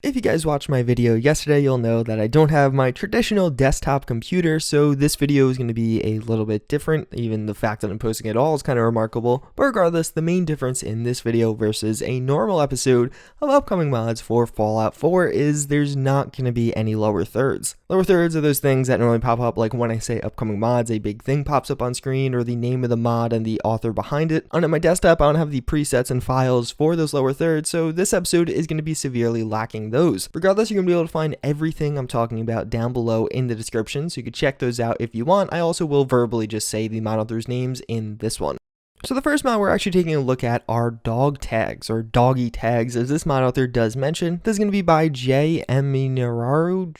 If you guys watched my video yesterday, you'll know that I don't have my traditional desktop computer, so this video is going to be a little bit different. Even the fact that I'm posting it all is kind of remarkable. But regardless, the main difference in this video versus a normal episode of upcoming mods for Fallout 4 is there's not going to be any lower thirds. Lower thirds are those things that normally pop up, like when I say upcoming mods, a big thing pops up on screen, or the name of the mod and the author behind it. On my desktop, I don't have the presets and files for those lower thirds, so this episode is going to be severely lacking those. Regardless, you're going to be able to find everything I'm talking about down below in the description, so you can check those out if you want. I also will verbally just say the mod authors' names in this one. So the first mod we're actually taking a look at are dog tags, or doggy tags, as this mod author does mention. This is going to be by J. Eminaru.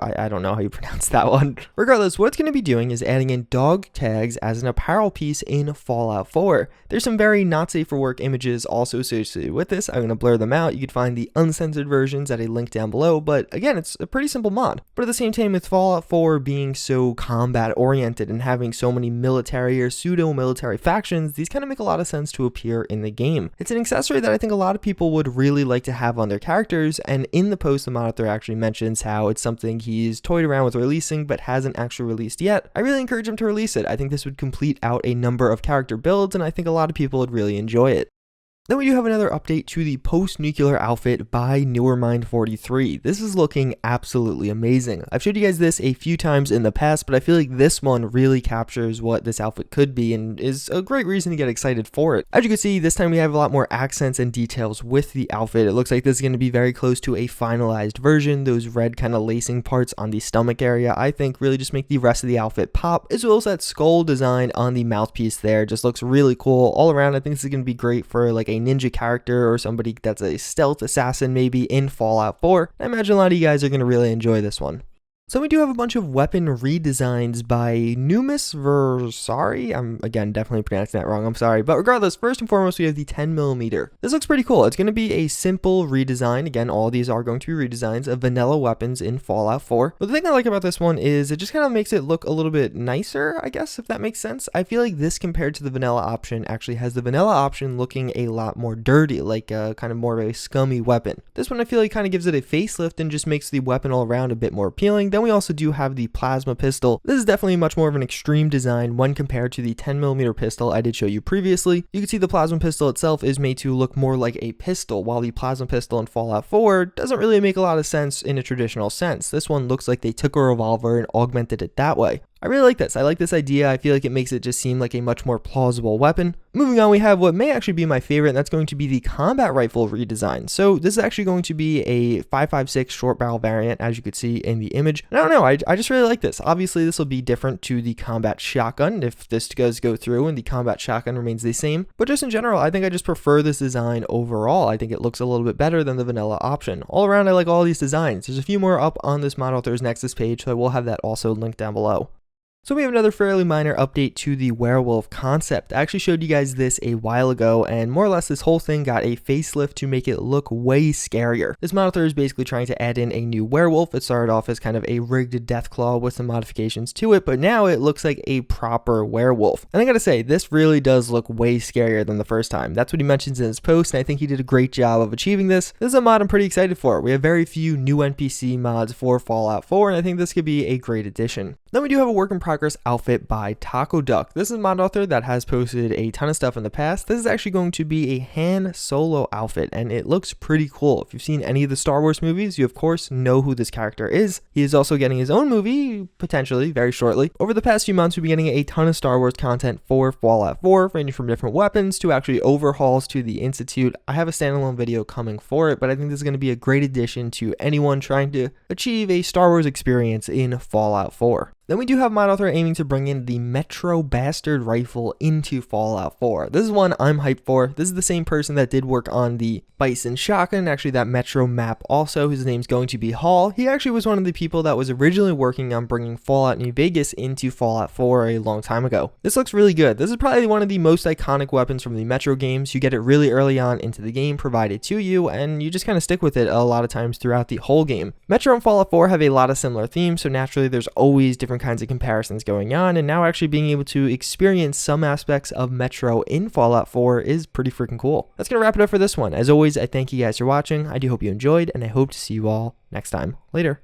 I don't know how you pronounce that one. Regardless, what it's going to be doing is adding in dog tags as an apparel piece in Fallout 4. There's some very not safe for work images also associated with this. I'm going to blur them out. You can find the uncensored versions at a link down below, but again, it's a pretty simple mod. But at the same time, with Fallout 4 being so combat oriented and having so many military or pseudo-military factions, these kind of make a lot of sense to appear in the game. It's an accessory that I think a lot of people would really like to have on their characters, and in the post the mod author actually mentions how it's something he's toyed around with releasing but hasn't actually released yet. I really encourage him to release it. I think this would complete out a number of character builds, and I think a lot of people would really enjoy it. Then we do have another update to the post-nuclear outfit by Newermind43. This is looking absolutely amazing. I've showed you guys this a few times in the past, but I feel like this one really captures what this outfit could be and is a great reason to get excited for it. As you can see, this time we have a lot more accents and details with the outfit. It looks like this is going to be very close to a finalized version. Those red kind of lacing parts on the stomach area, I think, really just make the rest of the outfit pop, as well as that skull design on the mouthpiece there. Just looks really cool all around. I think this is going to be great for like a ninja character or somebody that's a stealth assassin maybe in Fallout 4. I imagine a lot of you guys are going to really enjoy this one. So we do have a bunch of weapon redesigns by Numis Versari. I'm again definitely pronouncing that wrong, I'm sorry. But regardless, first and foremost we have the 10mm. This looks pretty cool. It's going to be a simple redesign. Again, all these are going to be redesigns of vanilla weapons in Fallout 4. But the thing I like about this one is it just kind of makes it look a little bit nicer, I guess, if that makes sense. I feel like this compared to the vanilla option actually has the vanilla option looking a lot more dirty, like a kind of more of a scummy weapon. This one I feel like kind of gives it a facelift and just makes the weapon all around a bit more appealing. Then we also do have the plasma pistol. This is definitely much more of an extreme design when compared to the 10mm pistol I did show you previously. You can see the plasma pistol itself is made to look more like a pistol, while the plasma pistol in Fallout 4 doesn't really make a lot of sense in a traditional sense. This one looks like they took a revolver and augmented it that way. I really like this. I like this idea. I feel like it makes it just seem like a much more plausible weapon. Moving on, we have what may actually be my favorite, and that's going to be the combat rifle redesign. So this is actually going to be a 5.56 short barrel variant, as you could see in the image. And I don't know, I just really like this. Obviously, this will be different to the combat shotgun if this does go through and the combat shotgun remains the same. But just in general, I think I just prefer this design overall. I think it looks a little bit better than the vanilla option. All around, I like all these designs. There's a few more up on this mod author's Nexus page, so I will have that also linked down below. So we have another fairly minor update to the Werewolf Concept. I actually showed you guys this a while ago, and more or less this whole thing got a facelift to make it look way scarier. This mod author is basically trying to add in a new werewolf. It started off as kind of a rigged deathclaw with some modifications to it, but now it looks like a proper werewolf. And I gotta say, this really does look way scarier than the first time. That's what he mentions in his post, and I think he did a great job of achieving this. This is a mod I'm pretty excited for. We have very few new NPC mods for Fallout 4, and I think this could be a great addition. Then we do have a work in progress outfit by Taco Duck. This is a mod author that has posted a ton of stuff in the past. This is actually going to be a Han Solo outfit, and it looks pretty cool. If you've seen any of the Star Wars movies, you of course know who this character is. He is also getting his own movie, potentially, very shortly. Over the past few months, we've been getting a ton of Star Wars content for Fallout 4, ranging from different weapons to actually overhauls to the Institute. I have a standalone video coming for it, but I think this is going to be a great addition to anyone trying to achieve a Star Wars experience in Fallout 4. Then we do have mod author aiming to bring in the Metro Bastard rifle into Fallout 4. This is one I'm hyped for. This is the same person that did work on the Bison shotgun, actually that Metro map also. His name's going to be Hall. He actually was one of the people that was originally working on bringing Fallout New Vegas into Fallout 4 a long time ago. This looks really good. This is probably one of the most iconic weapons from the Metro games. You get it really early on into the game, provided to you, and you just kind of stick with it a lot of times throughout the whole game. Metro and Fallout 4 have a lot of similar themes, so naturally there's always different different kinds of comparisons going on, and now actually being able to experience some aspects of Metro in Fallout 4 is pretty freaking cool. That's going to wrap it up for this one. As always, I thank you guys for watching. I do hope you enjoyed, and I hope to see you all next time. Later.